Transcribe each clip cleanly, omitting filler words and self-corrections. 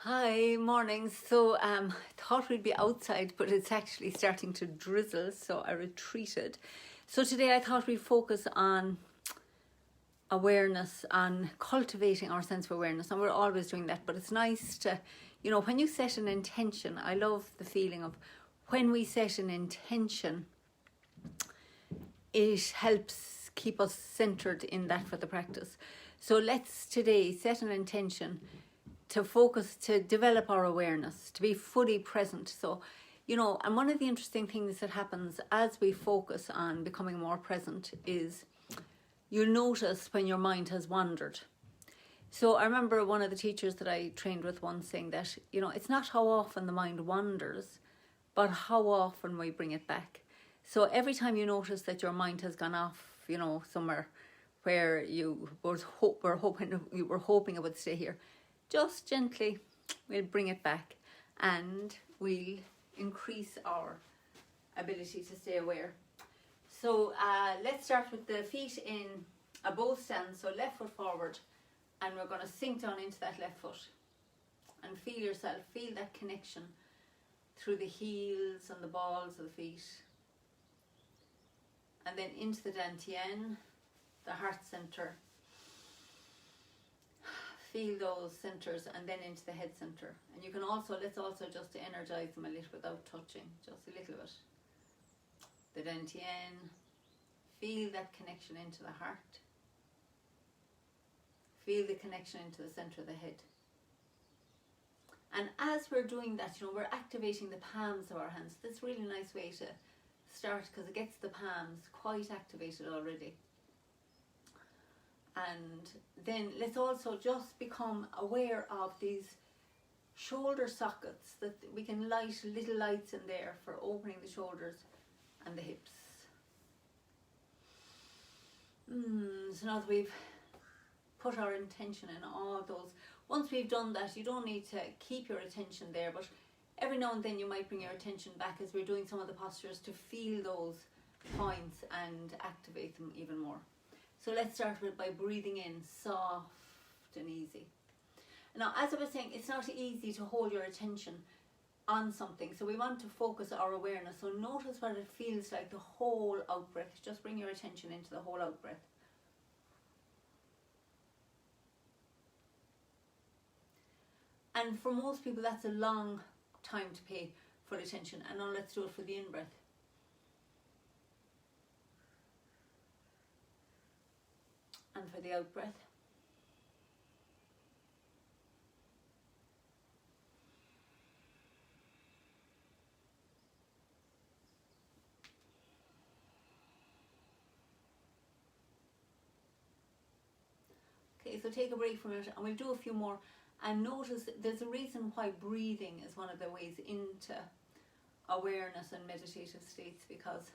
Hi, morning. I thought we'd be outside, but it's actually starting to drizzle, so I retreated. So today I thought we'd focus on awareness, on cultivating our sense of awareness, and we're always doing that, but it's nice to, when you set an intention, I love the feeling of when we set an intention, it helps keep us centered in that for the practice. So let's today set an intention to focus, to develop our awareness, to be fully present. So, and one of the interesting things that happens as we focus on becoming more present is you'll notice when your mind has wandered. So I remember one of the teachers that I trained with once saying that, it's not how often the mind wanders, but how often we bring it back. So every time you notice that your mind has gone off, somewhere where you were hoping it would stay here, just gently we'll bring it back and we'll increase our ability to stay aware. So let's start with the feet in a bow stance, so left foot forward, and we're going to sink down into that left foot and feel that connection through the heels and the balls of the feet, and then into the dantian, the heart center. Feel those centers, and then into the head center. And you can let's also just energize them a little without touching, just a little bit. The dantian, feel that connection into the heart. Feel the connection into the center of the head. And as we're doing that, we're activating the palms of our hands. That's a really nice way to start because it gets the palms quite activated already. And then let's also just become aware of these shoulder sockets, that we can light little lights in there for opening the shoulders and the hips. So now that we've put our intention in all those, once we've done that, you don't need to keep your attention there, but every now and then you might bring your attention back as we're doing some of the postures to feel those points and activate them even more. So let's start by breathing in, soft and easy. Now, as I was saying, it's not easy to hold your attention on something. So we want to focus our awareness. So notice what it feels like, the whole out breath. Just bring your attention into the whole out breath. And for most people, that's a long time to pay full attention. And now let's do it for the in-breath. And for the out breath. Okay, so take a break from it and we'll do a few more. And notice there's a reason why breathing is one of the ways into awareness and meditative states, because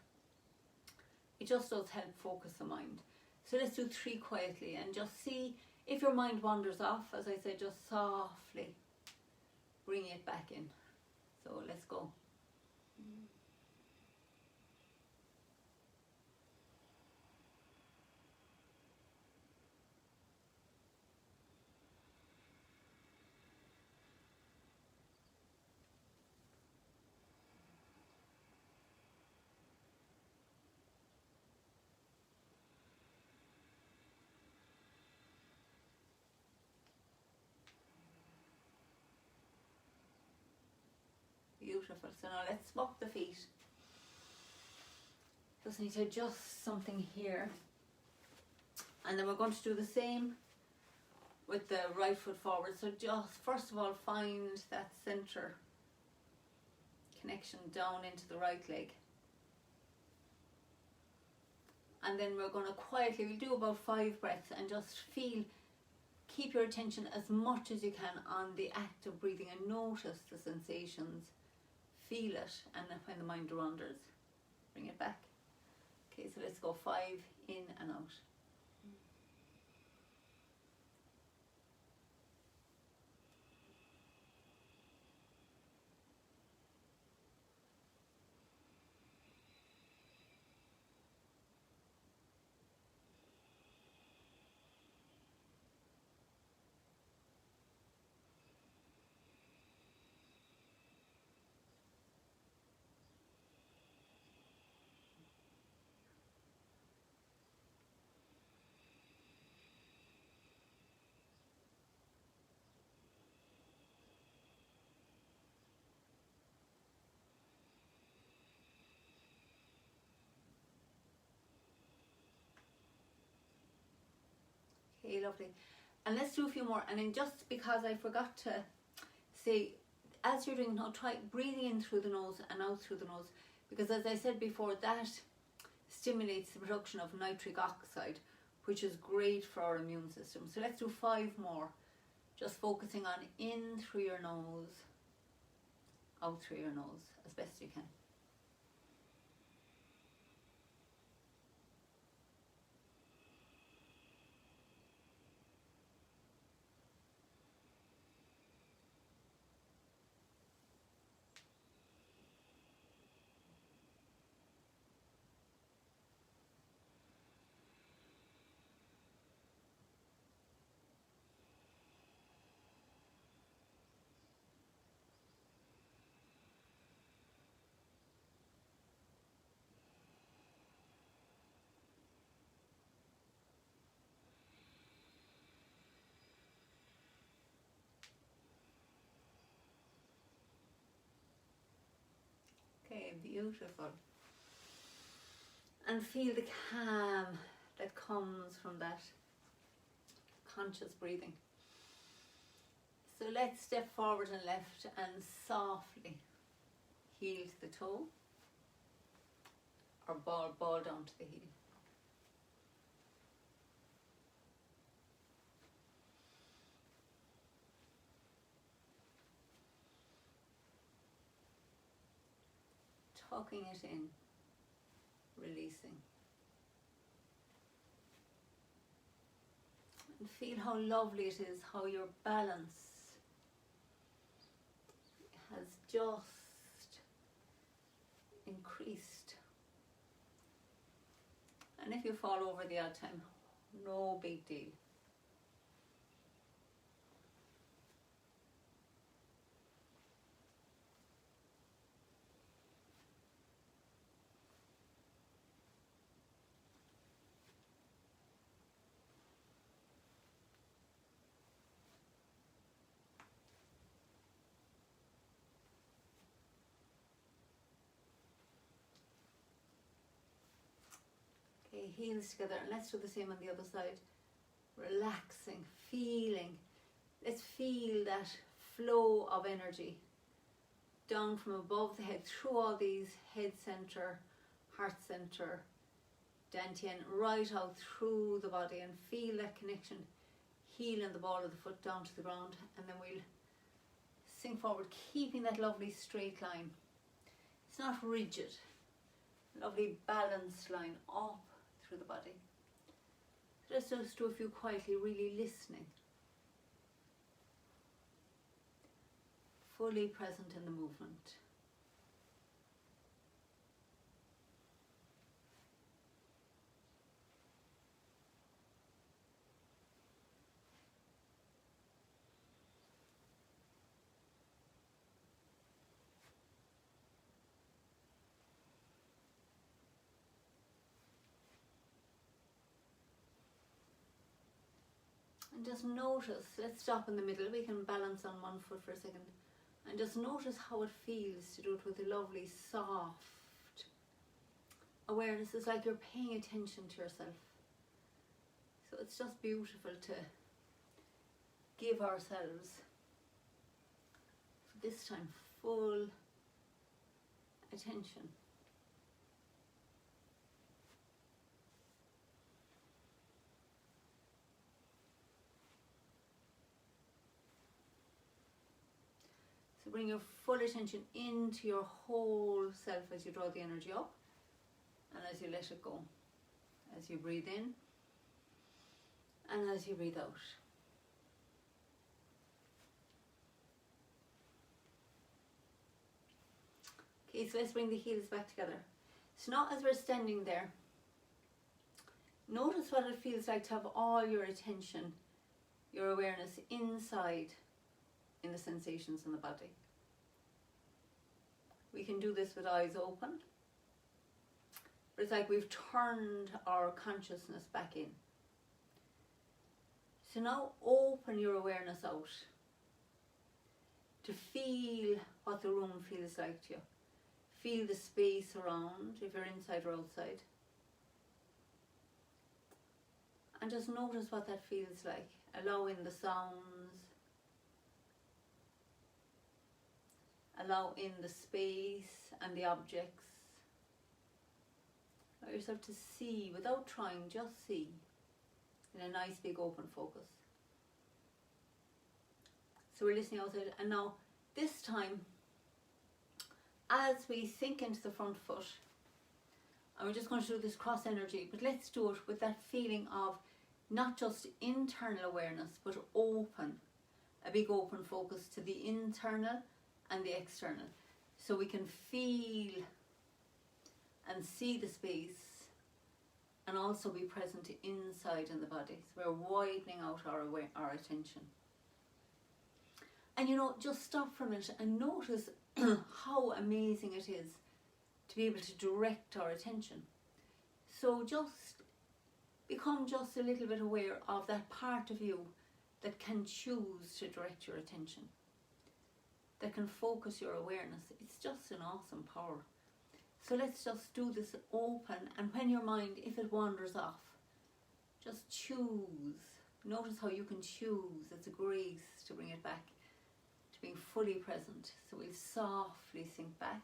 it just does help focus the mind. So let's do 3 quietly and just see if your mind wanders off. As I said, just softly bring it back in. So let's go. Beautiful. So now let's swap the feet. Just need to adjust something here. And then we're going to do the same with the right foot forward. So just first of all, find that center connection down into the right leg. And then we're going to quietly, we'll do about 5 breaths and just keep your attention as much as you can on the act of breathing and notice the sensations. Feel it, and when the mind wanders, bring it back. Okay, so let's go 5 in and out. Okay, lovely. And let's do a few more. And then just because I forgot to say, as you're doing now, try breathing in through the nose and out through the nose. Because as I said before, that stimulates the production of nitric oxide, which is great for our immune system. So let's do 5 more. Just focusing on in through your nose, out through your nose as best you can. Okay, beautiful. And feel the calm that comes from that conscious breathing. So let's step forward and left and softly heel to the toe or ball down to the heel. Tucking it in, releasing. And feel how lovely it is, how your balance has just increased. And if you fall over the odd time, no big deal. Okay, heels together, and let's do the same on the other side. Relaxing, feeling. Let's feel that flow of energy down from above the head through all these head center, heart center, dantian, right out through the body, and feel that connection, healing the ball of the foot down to the ground. And then we'll sink forward, keeping that lovely straight line. It's not rigid. Lovely balanced line up through the body. Let's just do a few quietly, really listening. Fully present in the movement. And just notice, let's stop in the middle, we can balance on one foot for a second, and just notice how it feels to do it with a lovely soft awareness. It's like you're paying attention to yourself. So it's just beautiful to give ourselves, this time, full attention. So bring your full attention into your whole self as you draw the energy up and as you let it go. As you breathe in and as you breathe out. Okay, so let's bring the heels back together. So now as we're standing there, notice what it feels like to have all your attention, your awareness inside in the sensations in the body. We can do this with eyes open, but it's like we've turned our consciousness back in. So now open your awareness out to feel what the room feels like to you. Feel the space around, if you're inside or outside. And just notice what that feels like. Allow in the sounds. Allow in the space and the objects. Allow yourself to see without trying, just see in a nice big open focus. So we're listening outside, and now this time, as we sink into the front foot, and we're just going to do this cross energy, but let's do it with that feeling of not just internal awareness, but open, a big open focus to the internal and the external. So we can feel and see the space and also be present inside in the body. So we're widening out our attention. And just stop for a minute and notice how amazing it is to be able to direct our attention. So just become just a little bit aware of that part of you that can choose to direct your attention, that can focus your awareness. It's just an awesome power. So let's just do this open, and when your mind, if it wanders off, just choose. Notice how you can choose. It's a grace to bring it back to being fully present. So we'll softly sink back,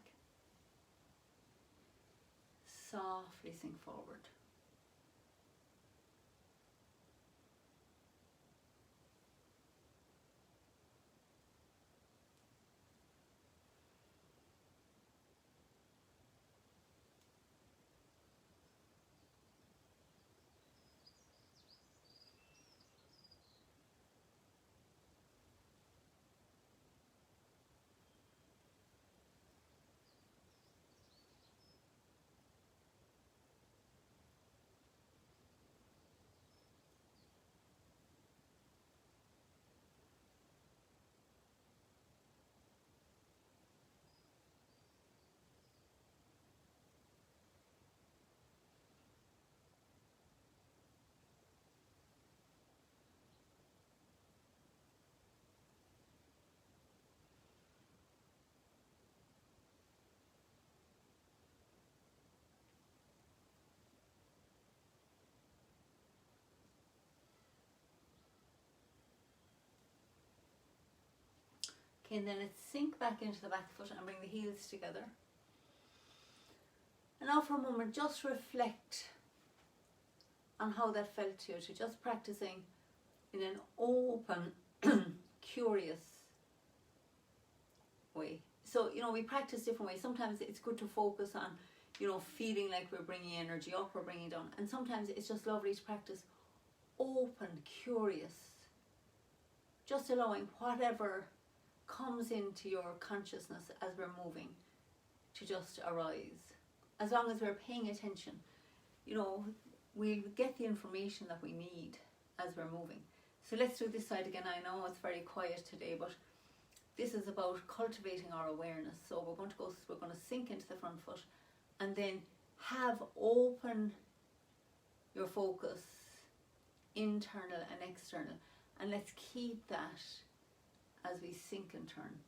softly sink forward. Okay, and then let's sink back into the back foot and bring the heels together. And now for a moment, just reflect on how that felt to you, to just practicing in an open, curious way. So, we practice different ways. Sometimes it's good to focus on, feeling like we're bringing energy up or bringing it down. And sometimes it's just lovely to practice open, curious, just allowing whatever comes into your consciousness as we're moving to just arise. As long as we're paying attention, we'll get the information that we need as we're moving. So let's do this side again. I know it's very quiet today, but this is about cultivating our awareness. So we're going to sink into the front foot and then open your focus, internal and external. And let's keep that as we sink and turn.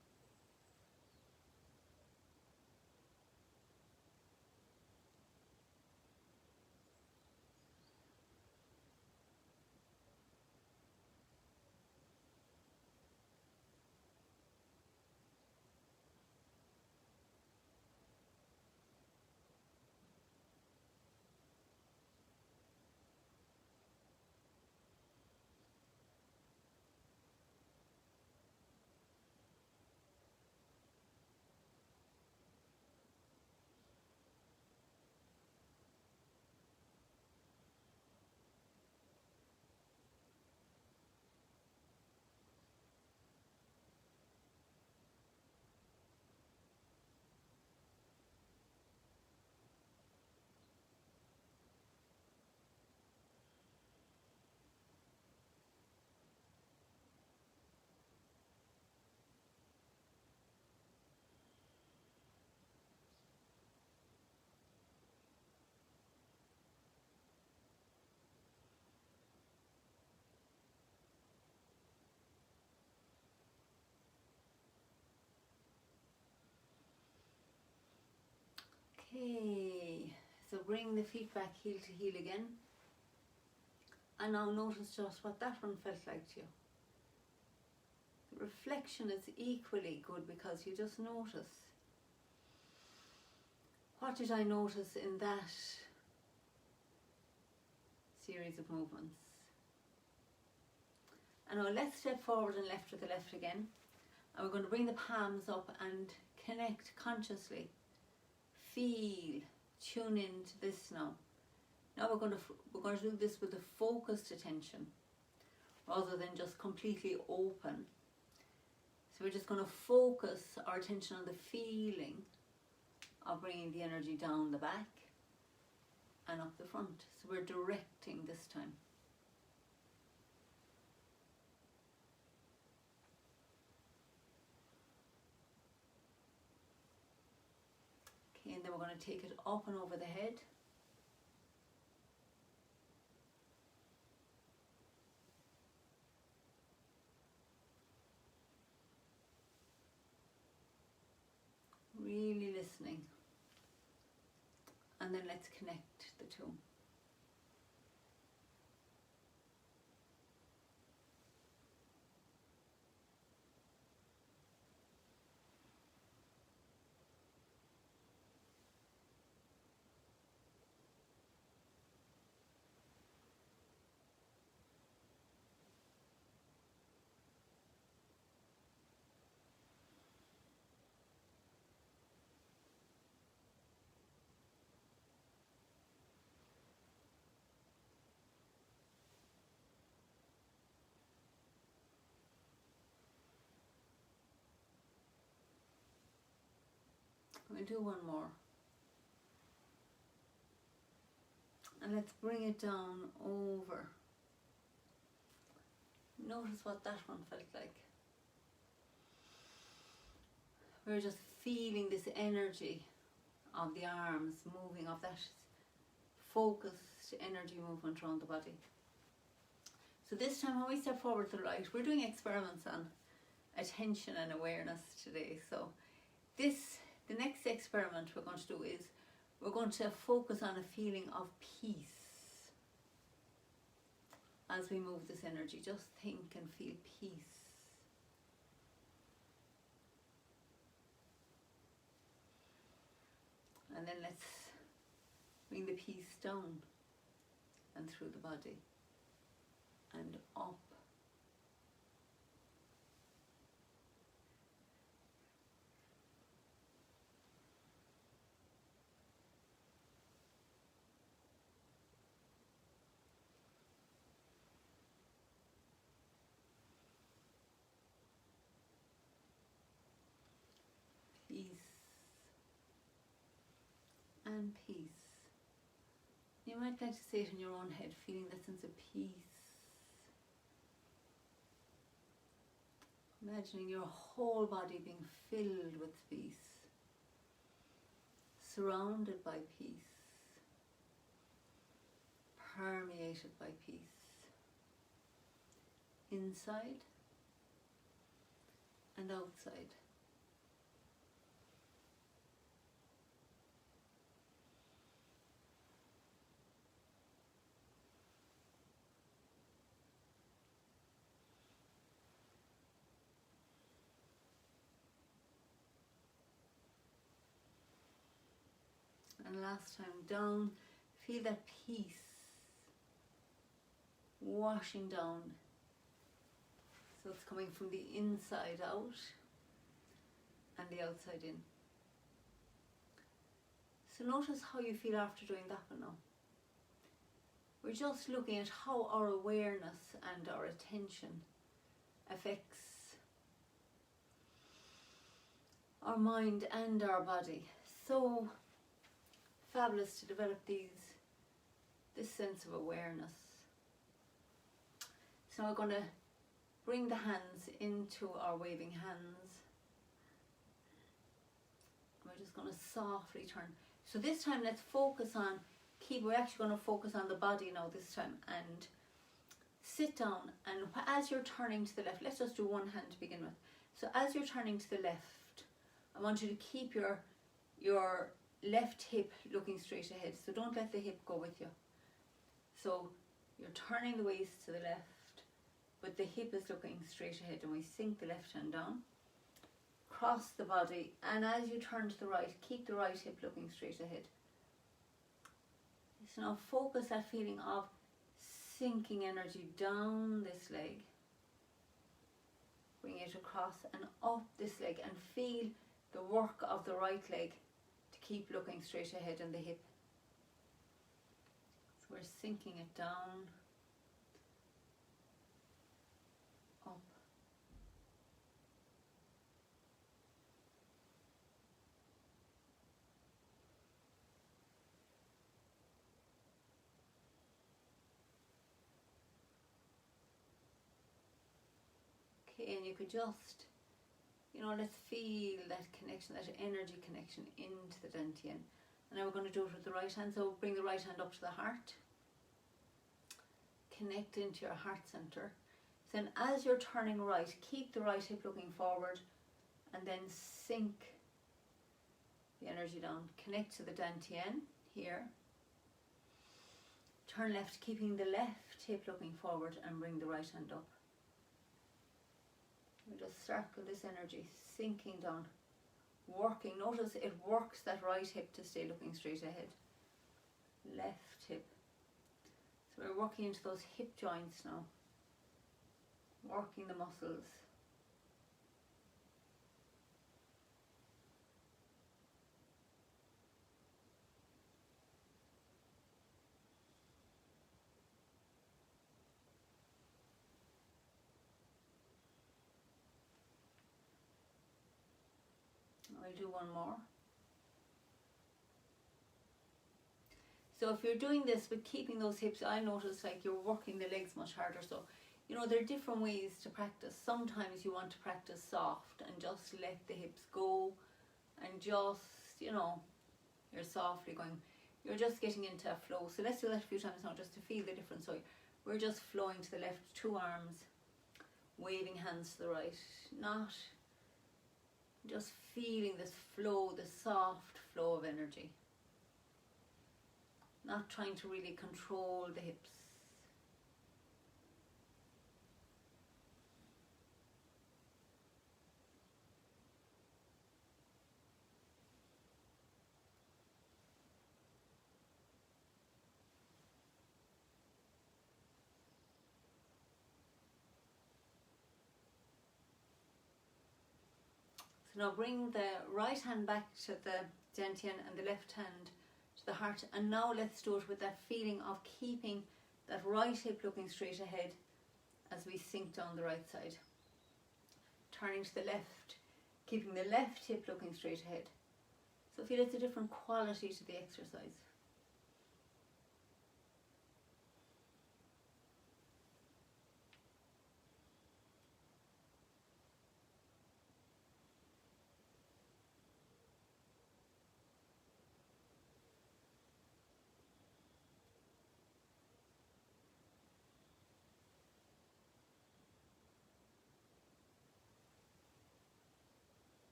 Okay, so bring the feet back heel to heel again. And now notice just what that one felt like to you. The reflection is equally good because you just notice. What did I notice in that series of movements? And now let's step forward and left with the left again. And we're going to bring the palms up and connect consciously. Feel, tune into this now. Now we're going to do this with a focused attention rather than just completely open. So we're just going to focus our attention on the feeling of bringing the energy down the back and up the front. So we're directing this time. Okay, and then we're going to take it up and over the head. Really listening. And then let's connect the two. We'll do one more. And let's bring it down over. Notice what that one felt like. We're just feeling this energy of the arms moving, of that focused energy movement around the body. So this time when we step forward to the right, we're doing experiments on attention and awareness today. So the next experiment we're going to do is we're going to focus on a feeling of peace as we move this energy. Just think and feel peace. And then let's bring the peace down and through the body and up. Peace and peace. You might like to say it in your own head, feeling that sense of peace. Imagining your whole body being filled with peace, surrounded by peace, permeated by peace, inside and outside. And last time down, feel that peace washing down. So it's coming from the inside out and the outside in. So notice how you feel after doing that one now. We're just looking at how our awareness and our attention affects our mind and our body. So fabulous to develop this sense of awareness. So we're going to bring the hands into our waving hands. We're just going to softly turn. So this time let's focus on, we're actually going to focus on the body now this time, and sit down, and as you're turning to the left, let's just do one hand to begin with. So as you're turning to the left, I want you to keep your left hip looking straight ahead, so don't let the hip go with you. So You're turning the waist to the left, but the hip is looking straight ahead, and we sink the left hand down. Cross the body, and as you turn to the right, keep the right hip looking straight ahead. So now focus that feeling of sinking energy down this leg. Bring it across and up this leg, and feel the work of the right leg to keep looking straight ahead in the hip. So we're sinking it down, up. Okay, and you could just, let's feel that connection, that energy connection into the dantian. And now we're going to do it with the right hand. So bring the right hand up to the heart. Connect into your heart center. Then as you're turning right, keep the right hip looking forward, and then sink the energy down. Connect to the dantian here. Turn left, keeping the left hip looking forward, and bring the right hand up. We just circle this energy, sinking down, working. Notice it works that right hip to stay looking straight ahead. Left hip. So we're working into those hip joints now, working the muscles. I'll do one more. So if you're doing this with keeping those hips, I notice like you're working the legs much harder. So, there are different ways to practice. Sometimes you want to practice soft and just let the hips go, and just, you're softly going, you're just getting into a flow. So let's do that a few times now just to feel the difference. So we're just flowing to the left, 2 arms, waving hands to the right, not just feeling this flow, the soft flow of energy. Not trying to really control the hips. So now bring the right hand back to the dantian and the left hand to the heart, and now let's do it with that feeling of keeping that right hip looking straight ahead as we sink down the right side. Turning to the left, keeping the left hip looking straight ahead. So feel it's a different quality to the exercise.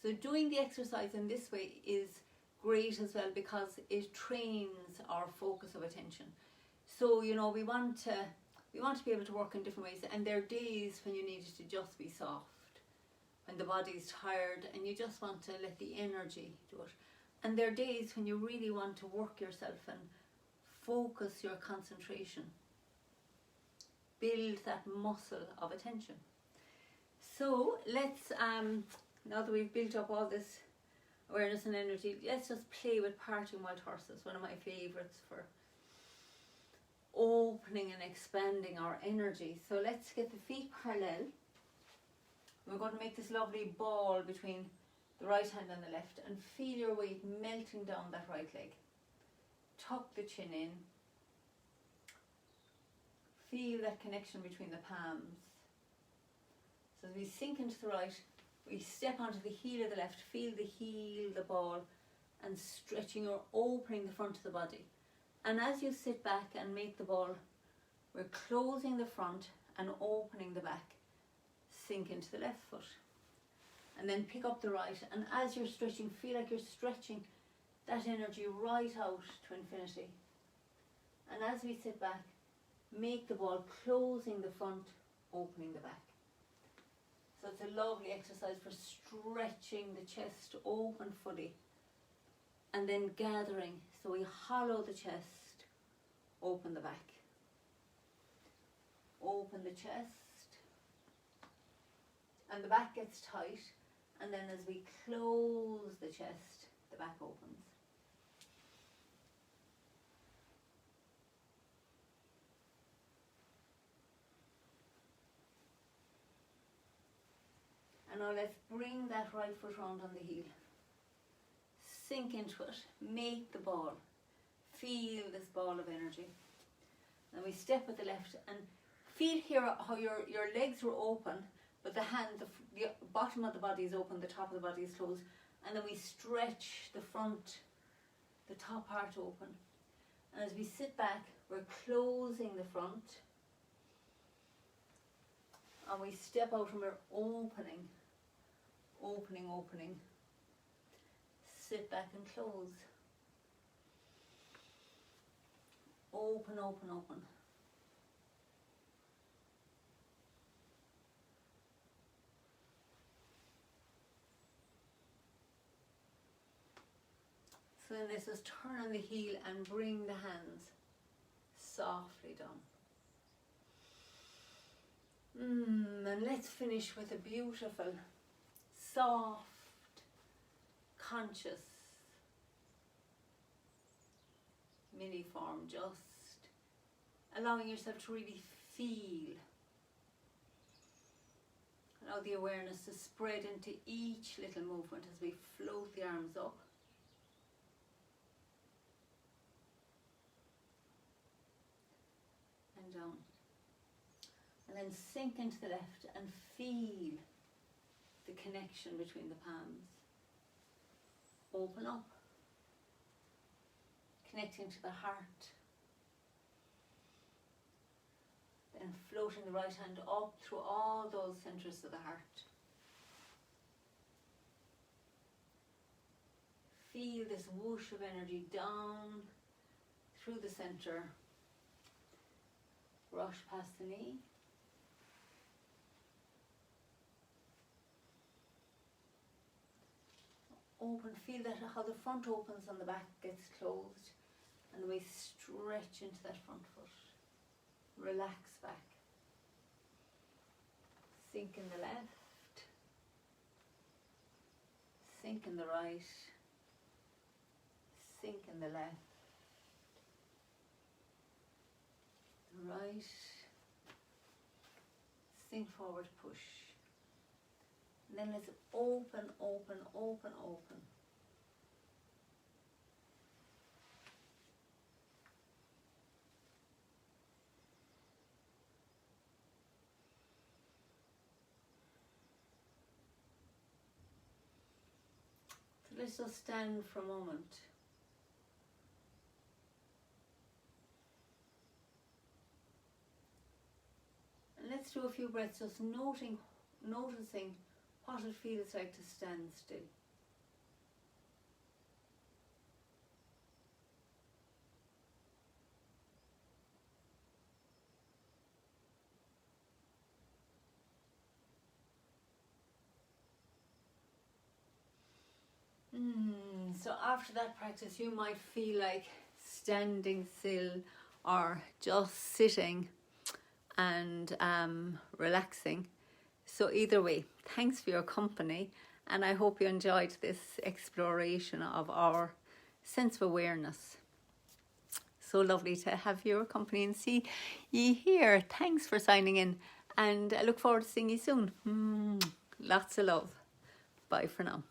So doing the exercise in this way is great as well, because it trains our focus of attention. So we want to be able to work in different ways, and there are days when you need it to just be soft, when the body's tired and you just want to let the energy do it. And there are days when you really want to work yourself and focus your concentration, build that muscle of attention. So let's now that we've built up all this awareness and energy, let's just play with parting wild horses, one of my favourites for opening and expanding our energy. So let's get the feet parallel. We're going to make this lovely ball between the right hand and the left, and feel your weight melting down that right leg. Tuck the chin in. Feel that connection between the palms. So as we sink into the right, we step onto the heel of the left, feel the heel, the ball, and stretching or opening the front of the body. And as you sit back and make the ball, we're closing the front and opening the back. Sink into the left foot. And then pick up the right, and as you're stretching, feel like you're stretching that energy right out to infinity. And as we sit back, make the ball closing the front, opening the back. So it's a lovely exercise for stretching the chest open fully. And then gathering, so we hollow the chest, open the back. Open the chest, and the back gets tight, and then as we close the chest, the back opens. And now let's bring that right foot round on the heel. Sink into it, make the ball. Feel this ball of energy. Then we step with the left and feel here how your legs were open, but the hand, the bottom of the body is open, the top of the body is closed. And then we stretch the front, the top part open. And as we sit back, we're closing the front. And we step out and we're opening, opening, opening. Sit back and close. Open, open, open. So then let's just turn on the heel and bring the hands softly down. And let's finish with a beautiful, soft, conscious mini form, just allowing yourself to really feel. Allow the awareness to spread into each little movement as we float the arms up. And down. And then sink into the left and feel the connection between the palms. Open up. Connecting to the heart. Then floating the right hand up through all those centres of the heart. Feel this whoosh of energy down through the centre. Brush past the knee. Open, feel that how the front opens and the back gets closed, and we stretch into that front foot. Relax back. Sink in the left. Sink in the right. Sink in the left. Right. Sink forward, push. And then let's open, open, open, open. So let's just stand for a moment. And let's do a few breaths, just noticing what it feels like to stand still. So after that practice, you might feel like standing still or just sitting and relaxing. So either way, thanks for your company, and I hope you enjoyed this exploration of our sense of awareness. So lovely to have your company and see you here. Thanks for signing in, and I look forward to seeing you soon. Lots of love. Bye for now.